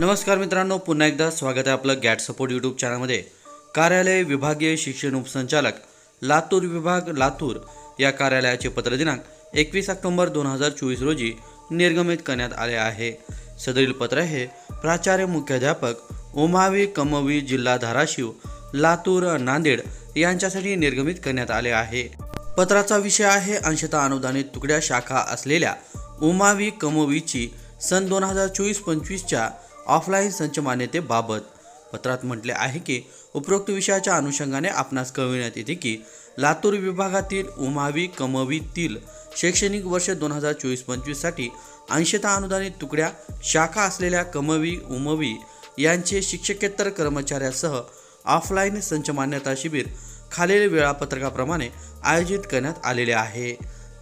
नमस्कार मित्रांनो, पुन्हा एकदा स्वागत आहे आपलं गॅट सपोर्ट यूट्यूब चॅनलमध्ये। कार्यालय विभागीय शिक्षण उपसंचालक लातूर विभाग लातूर या कार्यालयाचे पत्र दिनांक 21 ऑक्टोबर 2024 रोजी निर्गमित करण्यात आले आहे। सदरील पत्र हे प्राचार्य मुख्याध्यापक उमावी कमवी जिल्हा धाराशिव लातूर नांदेड यांच्यासाठी निर्गमित करण्यात आले आहे। पत्राचा विषय आहे अंशतः अनुदानित तुकड्या शाखा असलेल्या उमावी कमवीची सन 2024-25च्या ऑफलाईन संच मान्यतेबाबत। पत्रात म्हटले आहे की उपरोक्त विषयाच्या अनुषंगाने आपणास कळविण्यात येते की लातूर विभागातील उमावी कमवीतील शैक्षणिक वर्ष 2024-25 साठी अंशतः अनुदानित तुकड्या शाखा असलेल्या कमवी उमवी यांचे शिक्षकेतर कर्मचाऱ्यासह ऑफलाईन संच मान्यता शिबिर खालील वेळापत्रकाप्रमाणे आयोजित करण्यात आलेले आहे।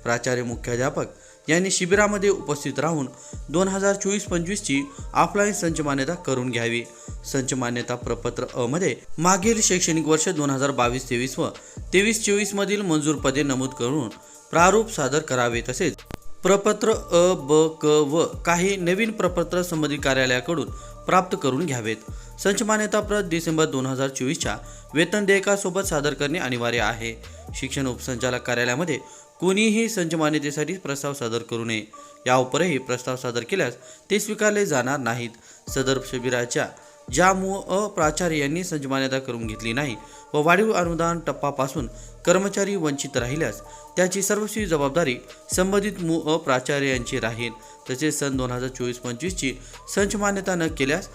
प्राचार्य मुख्याध्यापक यांनी शिबिरामध्ये उपस्थित राहून 2024-25 ची ऑफलाईन संच मान्यता करून घ्यावी। संच मान्यता प्रपत्र अ मध्ये मागील शैक्षणिक वर्ष 2022-23 व 23-24 मधील मंजूर पदे नमूद करून प्रारूप सादर करावे। तसेच प्रपत्र अ ब क व काही नवीन प्रपत्र संबंधित कार्यालयाकडून प्राप्त करून घ्यावेत। संच मान्यता प्रत डिसेंबर 2024च्या वेतन देयकासोबत सादर करणे अनिवार्य आहे। शिक्षण उपसंचालक कार्यालयामध्ये कोणीही संच मान्यतेसाठी प्रस्ताव सादर करू नये। या उपरही प्रस्ताव सादर केल्यास ते स्वीकारले जाणार नाहीत। सदर शिबिराच्या ज्या मूळ प्राचार्य यांनी संच मान्यता करून घेतली नाही व वाढीव अनुदान टप्पापासून कर्मचारी वंचित राहिल्यास त्याची सर्वस्वी जबाबदारी संबंधित मूळ प्राचार्य यांची राहील। तसेच सन 2024-25 ची संच मान्यता न केल्यास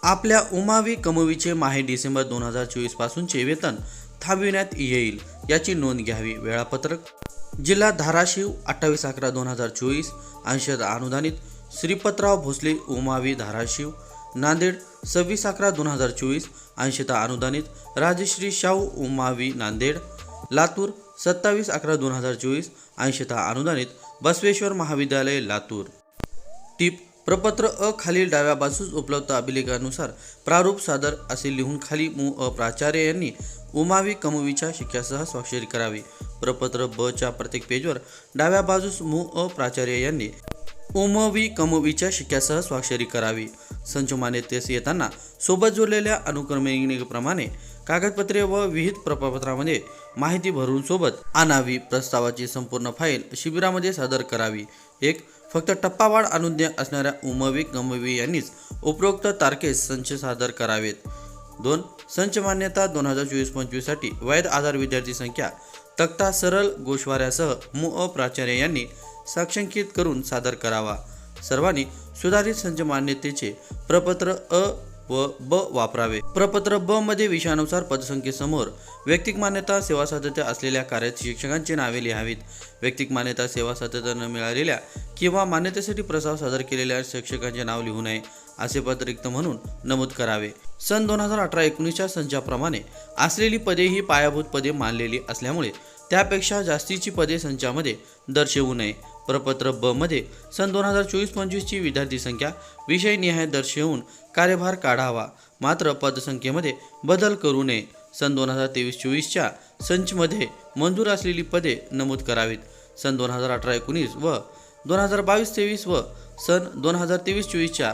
आपल्या उमावी कमवीचे माहे डिसेंबर 2024 पासूनचे वेतन थांबविण्यात येईल, याची नोंद घ्यावी। वेळापत्रक जिल्हा धाराशिव 28/11/2024 अंशतः अनुदानित श्रीपतराव भोसले उमावी धाराशिव। नांदेड 26/11/2024 अंशतः अनुदानित राजश्री शाहू उमावी नांदेड। लातूर 27/11/2024 अंशतः अनुदानित बसवेश्वर महाविद्यालय लातूर। टिप: प्रपत्र अ खालील डाव्या बाजूस उपलब्ध अभिलेखानुसार प्रारूप सादर असे लिहून खाली मूळ प्राचार्य यांनी उमावी कमवीच्या शिक्क्यासह स्वाक्षरी करावी। प्रपत्र ब च्या प्रत्येक पेजवर डाव्या बाजूस मूळ प्राचार्य यांनी उमवी कमवीच्या शिक्क्यासह स्वाक्षरी करावी। संच मान्यतेस येताना सोबत जोडलेल्या अनुक्रमणिकेप्रमाणे कागदपत्रे व विहित प्रपत्रामध्ये माहिती भरून सोबत आणावी। प्रस्तावाची संपूर्ण फाईल शिबिरामध्ये सादर करावी। 1. फक्त टप्पावाढ अनुज्ञा असणाऱ्या उमवी कमवी यांनीच उपरोक्त तारखेस संच सादर करावेत। 2. संच मान्यता 2024-25 साठी वैध आधार विद्यार्थी संख्या तक्ता सरळ गोषवाऱ्यासह मूळ प्राचार्य यांनी साक्षांकित करून सादर करावा। सर्वांनी सुधारित संच मान्यतेचे प्रपत्र अ व ब वापरावे। प्रपत्र ब मध्ये विषयानुसार पदसंख्येसमोर वैयक्तिक मान्यता सेवा सातत्य असलेल्या कार्यरत शिक्षकांची नावे लिहावीत। वैयक्तिक मान्यता सेवा सातत्य न मिळालेल्या किंवा मान्यतेसाठी प्रस्ताव सादर केलेल्या शिक्षकांचे नाव लिहू नये असे पद रिक्त म्हणून नमूद करावे। सन 2018-19च्या संचाप्रमाणे असलेली पदे ही पायाभूत पदे मानलेली असल्यामुळे त्यापेक्षा जास्तीची पदे संचामध्ये दर्शवू नये। प्रपत्र ब मध्ये सन 2024-25 ची विद्यार्थी संख्या विषयनिहाय दर्शवून कार्यभार काढावा, मात्र पदसंख्येमध्ये बदल करू नये। सन 2023-24च्या संचमध्ये मंजूर असलेली पदे नमूद करावीत। सन 2018-19 व 2022-23 व सन 2023-24च्या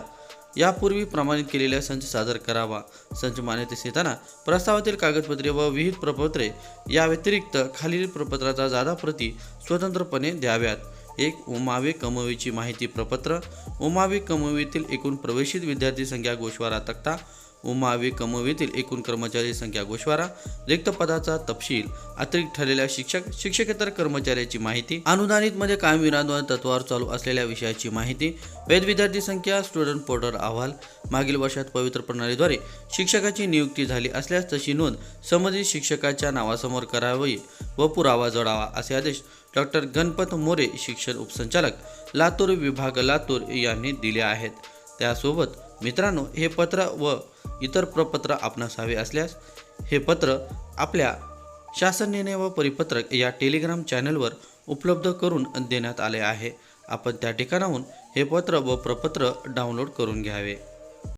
यापूर्वी प्रमाणित केलेला संच सादर करावा। संच मान्यतेस येताना प्रस्तावातील कागदपत्रे व विहित प्रपत्रे या व्यतिरिक्त खालील प्रपत्राचा जादा प्रती स्वतंत्रपणे द्याव्यात। 1. उमावी कमवीची माहिती प्रपत्र। उमावी कमवीतील एकूण प्रवेशित विद्यार्थी संख्या गोषवारा तक्ता। उमावी कमवीतील एकूण कर्मचारी संख्या गोषवारा। रिक्त पदाचा तपशील। अतिरिक्त ठरलेल्या शिक्षक शिक्षकेतर कर्मचाऱ्याची माहिती। अनुदानित मध्ये कायम विनाद्वारे तत्वावर चालू असलेल्या विषयाची माहिती। वैध विद्यार्थी संख्या। स्टुडंट पोर्टल अहवाल। मागील वर्षात पवित्र प्रणालीद्वारे शिक्षकाची नियुक्ती झाली असल्यास तशी नोंद संबंधित शिक्षकाच्या नावासमोर करावी व पुरावा जोडावा असे आदेश डॉक्टर गणपत मोरे शिक्षण उपसंचालक लातूर विभाग लातूर यांनी दिले आहेत। त्यासोबत मित्रांनो, हे पत्र व इतर प्रपत्र आपणास हवे असल्यास हे पत्र आपल्या शासन निर्णय व परिपत्रक या टेलिग्राम चॅनलवर उपलब्ध करून देण्यात आले आहे। आपण त्या ठिकाणाहून हे पत्र व प्रपत्र डाउनलोड करून घ्यावे।